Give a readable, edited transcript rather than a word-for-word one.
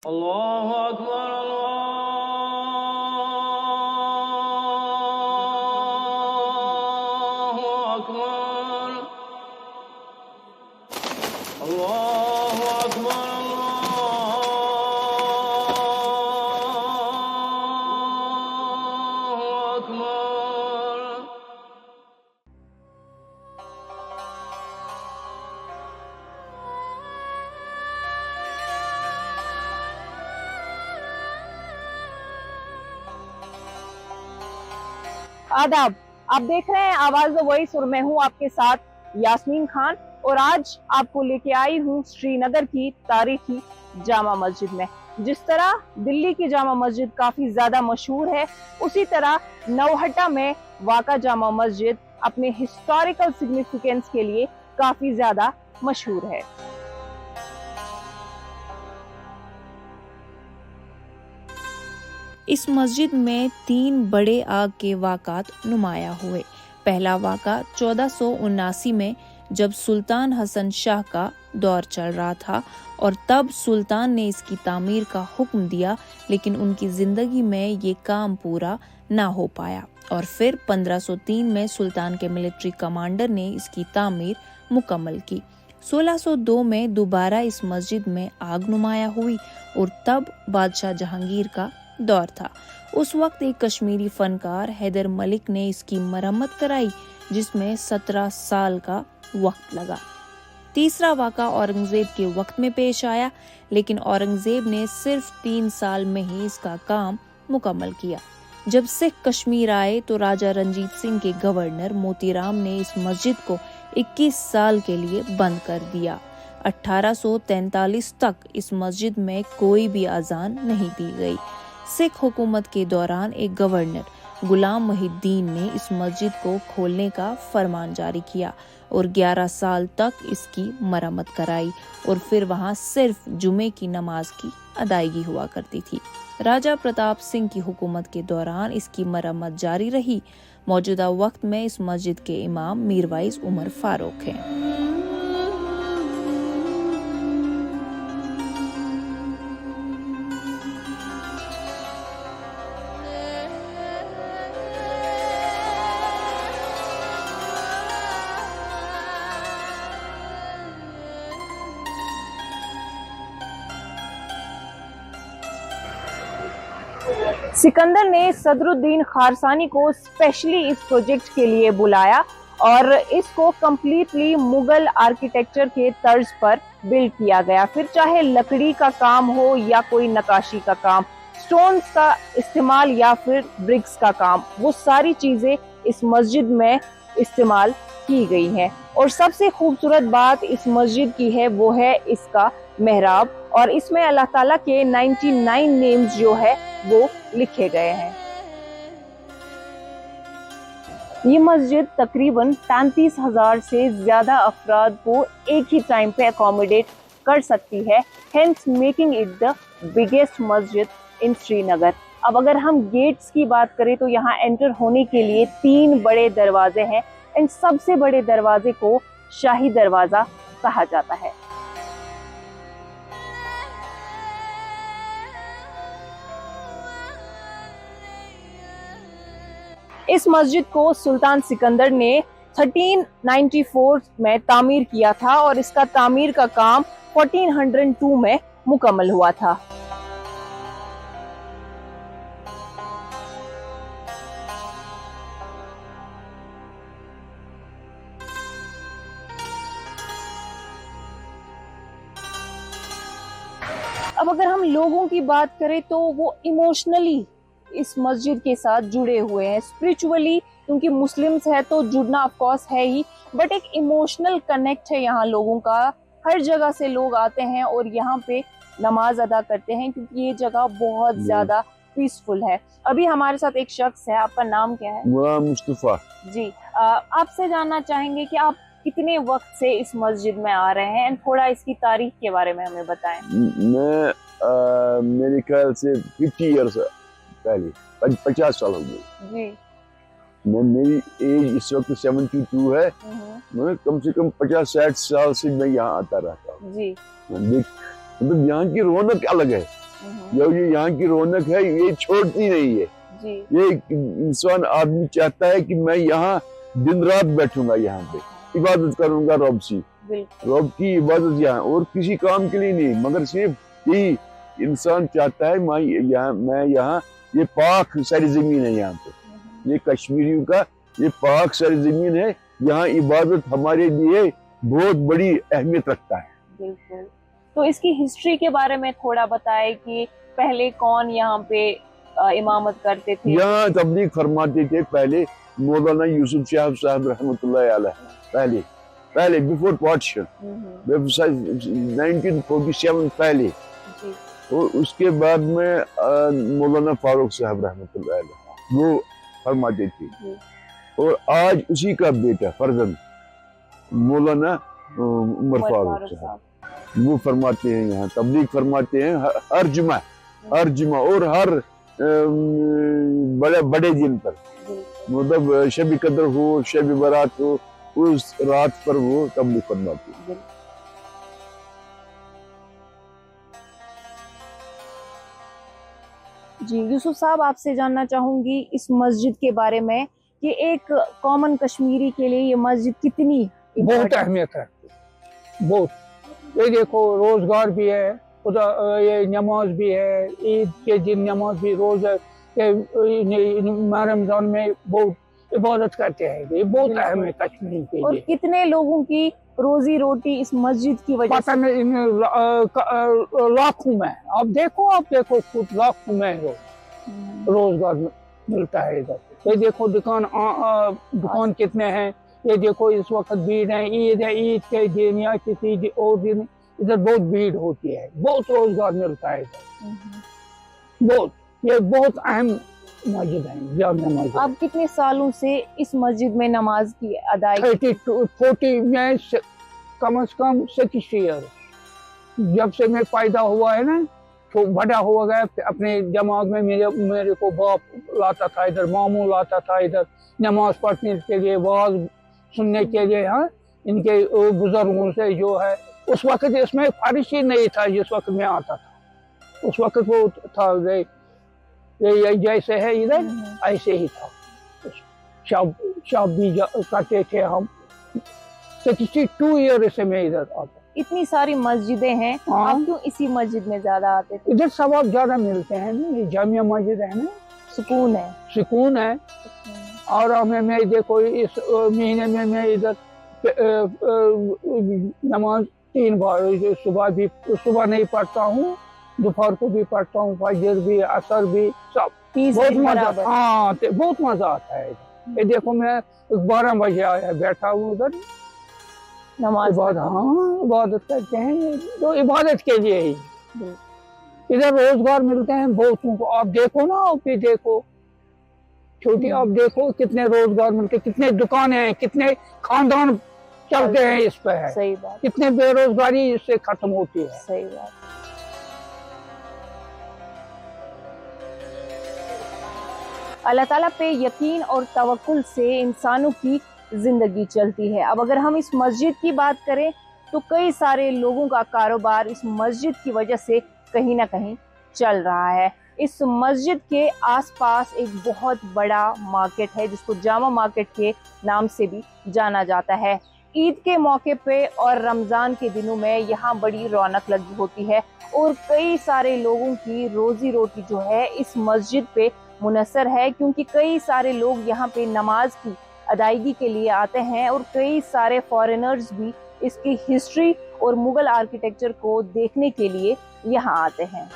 اللہ اکبر اللہ اکبر اللہ اکبر اللہ اکبر. آداب. آپ دیکھ رہے ہیں آواز وائس اور میں ہوں آپ کے ساتھ یاسمین خان، اور آج آپ کو لے کے آئی ہوں سری نگر کی تاریخی جامع مسجد میں. جس طرح دلی کی جامع مسجد کافی زیادہ مشہور ہے، اسی طرح نوہٹا میں واقع جامع مسجد اپنے ہسٹوریکل سگنیفیکینس کے لیے کافی زیادہ مشہور ہے. اس مسجد میں 3 بڑے آگ کے واقعات نمایاں ہوئے. پہلا واقعہ 1479 میں جب سلطان حسن شاہ کا دور چل رہا تھا اور تب سلطان نے اس کی تعمیر کا حکم دیا، لیکن ان کی زندگی میں یہ کام پورا نہ ہو پایا، اور پھر 1503 میں سلطان کے ملٹری کمانڈر نے اس کی تعمیر مکمل کی. 1602 میں دوبارہ اس مسجد میں آگ نمایاں ہوئی اور تب بادشاہ جہانگیر کا دور تھا. اس وقت ایک کشمیری فنکار حیدر ملک نے اس کی مرمت کرائی، جس میں 17 سال کا وقت لگا. تیسرا واقعہ اورنگزیب کے وقت میں پیش آیا، لیکن اورنگزیب نے صرف 3 سال میں ہی اس کا کام مکمل کیا. جب سکھ کشمیر آئے تو راجہ رنجیت سنگھ کے گورنر موتی رام نے اس مسجد کو 21 سال کے لیے بند کر دیا. 1843 تک اس مسجد میں کوئی بھی اذان نہیں دی گئی. سکھ حکومت کے دوران ایک گورنر غلام محی الدین نے اس مسجد کو کھولنے کا فرمان جاری کیا اور 11 سال تک اس کی مرمت کرائی، اور پھر وہاں صرف جمعے کی نماز کی ادائیگی ہوا کرتی تھی. راجہ پرتاپ سنگھ کی حکومت کے دوران اس کی مرمت جاری رہی. موجودہ وقت میں اس مسجد کے امام میر وائس عمر فاروق ہیں. سکندر نے صدر الدین خارسانی کو اسپیشلی اس پروجیکٹ کے لیے بلایا اور اس کو کمپلیٹلی مغل آرکیٹیکچر کے طرز پر بلڈ کیا گیا. پھر چاہے لکڑی کا کام ہو یا کوئی نقاشی کا کام، سٹونز کا استعمال یا پھر برکس کا کام، وہ ساری چیزیں اس مسجد میں استعمال کی گئی ہیں. اور سب سے خوبصورت بات اس مسجد کی ہے وہ ہے اس کا محراب، اور اس میں اللہ تعالیٰ کے 99 نیمز جو ہے وہ لکھے گئے ہیں. یہ مسجد تقریباً 35,000 سے زیادہ افراد کو ایک ہی ٹائم پہ اکوموڈیٹ کر سکتی ہے، hence making it the biggest Masjid in سری نگر. اب اگر ہم گیٹس کی بات کریں تو یہاں انٹر ہونے کے لیے 3 بڑے دروازے ہیں، ان سب سے بڑے دروازے کو شاہی دروازہ کہا جاتا ہے. اس مسجد کو سلطان سکندر نے 1394 میں تعمیر کیا تھا اور اس کا تعمیر کا کام 1402 میں مکمل ہوا تھا. اب اگر ہم لوگوں کی بات کریں تو وہ ایموشنلی اس مسجد کے ساتھ جڑے ہوئے ہیں. اسپرچولی کیونکہ مسلمز ہے تو جڑنا آف کورس ہے ہی، بٹ ایک ایموشنل کنیکٹ ہے یہاں لوگوں کا. ہر جگہ سے لوگ آتے ہیں اور یہاں پہ نماز ادا کرتے ہیں کیونکہ یہ جگہ بہت زیادہ پیسفل ہے. ابھی ہمارے ساتھ ایک شخص ہے، آپ کا نام کیا ہے؟ غلام مصطفیٰ. جی، آپ سے جاننا چاہیں گے کہ آپ کتنے وقت سے اس مسجد میں آ رہے ہیں، تھوڑا اس کی تاریخ کے بارے میں ہمیں بتائیں. میں میرے خیال سے 50 ایئرس پہلے 50 سال ہو گئے. جی. میری ایج اس وقت 72 ہے. میں کم سے کم 50-60 سال سے میں یہاں آتا رہتا ہوں. جی. مطلب یہاں کی رونق الگ ہے. ये यहाँ की रौनक है, ये छोड़ती नहीं है। जी ये इंसान आदमी चाहता है कि मैं यहाँ दिन रात बैठूंगा, यहाँ पे इबादत करूंगा रब की, बिल्कुल रब की इबादत यहाँ, और किसी काम के लिए नहीं, मगर सिर्फ यही इंसान चाहता है मैं यहाँ ये पाक सारी जमीन है, यहाँ पे ये कश्मीरियों का ये पाक सारी जमीन है, यहाँ इबादत हमारे लिए बहुत बड़ी अहमियत रखता है। बिल्कुल। तो इसकी हिस्ट्री के बारे में थोड़ा बताएं कि पहले कौन यहाँ पे इमामत करते थे? यहाँ तबलीग फरमाते थे पहले मौलाना यूसुफ शाह साहब रहमतुल्लाह अलैह, पहले बिफोर पार्टीशन 1947 पहले, जी और उसके बाद में मौलाना फारूक साहब रहमतुल्लाह अलैह वो फरमाते थे, जी और आज उसी का बेटा फर्जंद मौलाना उमर फारूक साहब वो फरमाते हैं, यहाँ तबलीग फरमाते हैं हर जुमा और हर बड़े दिन पर, मतलब शब कदर हो, शब बारात हो, उस रात पर वो तबलीग फरमाते हैं। जी यूसुफ साहब, आपसे जानना चाहूंगी इस मस्जिद के बारे में कि एक कॉमन कश्मीरी के लिए ये मस्जिद कितनी बहुत अहमियत है, बहुत। ये देखो रोजगार भी है, खुदा ये नमाज भी है, ईद के दिन नमाज भी, रोज रमजान में बहुत इबादत करते हैं, ये बहुत अहम है कश्मीर के और लिए। कितने लोगों की रोजी रोटी इस मस्जिद की वजह पता नहीं लाखों में, आप देखो खुद लाखों में रोजगार मिलता है इधर। ये देखो दुकान कितने हैं, ये देखो इस वक्त भीड़ है, ईद के दिन या किसी और दिन इधर बहुत भीड़ होती है, बहुत रोजगार मिलता है इधर, बहुत। ये बहुत अहम मस्जिद है, जामिया मस्जिद। आप कितने सालों से इस मस्जिद में नमाज की अदायगी? 40 में कम से कम 36 ईयर, जब से मैं पैदा हुआ है ना, तो बड़ा हुआ गया अपने दिमाग में, मेरे को बाप लाता था इधर, मामू लाता था इधर नमाज पढ़ने के लिए, वाज सुनने के लिए, हाँ इनके बुजुर्गों से जो है। उस वक्त इसमें फर्श ही नहीं था जिस वक्त मैं आता था, उस वक्त वो था ये जैसे है इधर ऐसे ही था। शब भी करते थे हम। 62 ईयर से मैं इधर आता। इतनी सारी मस्जिदें हैं, हाँ। आप क्यों इसी मस्जिद में ज्यादा आते थे? इधर सवाब ज्यादा मिलते हैं ना, ये जामिया मस्जिद है ना, सुकून है। और हमें मैं देखो इस महीने में मैं इधर नमाज 3 बार, सुबह नहीं पढ़ता हूँ, दोपहर को भी पढ़ता हूँ, फजर भी, असर भी, सब बहुत मजा। हाँ बहुत मजा आता है। ये देखो मैं 12 बजे आया बैठा हूँ उधर नमाज। हाँ इबादत करते हैं, तो इबादत के लिए ही इधर रोजगार मिलते हैं बहुतों को। आप देखो ना, आप भी देखो छोटी, आप देखो कितने रोजगार मिलते, कितने दुकानें हैं, कितने खानदान चलते हैं इस पे है। सही बात। कितने बेरोजगारी इससे खत्म होती है। सही बात। अल्लाह ताला पे यकीन और तवक्कुल से इंसानों की जिंदगी चलती है। अब अगर हम इस मस्जिद की बात करें तो कई सारे लोगों का कारोबार इस मस्जिद की वजह से कहीं ना कहीं चल रहा है। इस मस्जिद के आसपास एक बहुत बड़ा मार्केट है जिसको जामा मार्केट के नाम से भी जाना जाता है। ईद के मौके पे और रमज़ान के दिनों में यहाँ बड़ी रौनक लगी होती है और कई सारे लोगों की रोजी रोटी जो है इस मस्जिद पे मुनसर है, क्योंकि कई सारे लोग यहाँ पे नमाज की अदायगी के लिए आते हैं और कई सारे फॉरेनर्स भी इसकी हिस्ट्री और मुगल आर्किटेक्चर को देखने के लिए यहाँ आते हैं।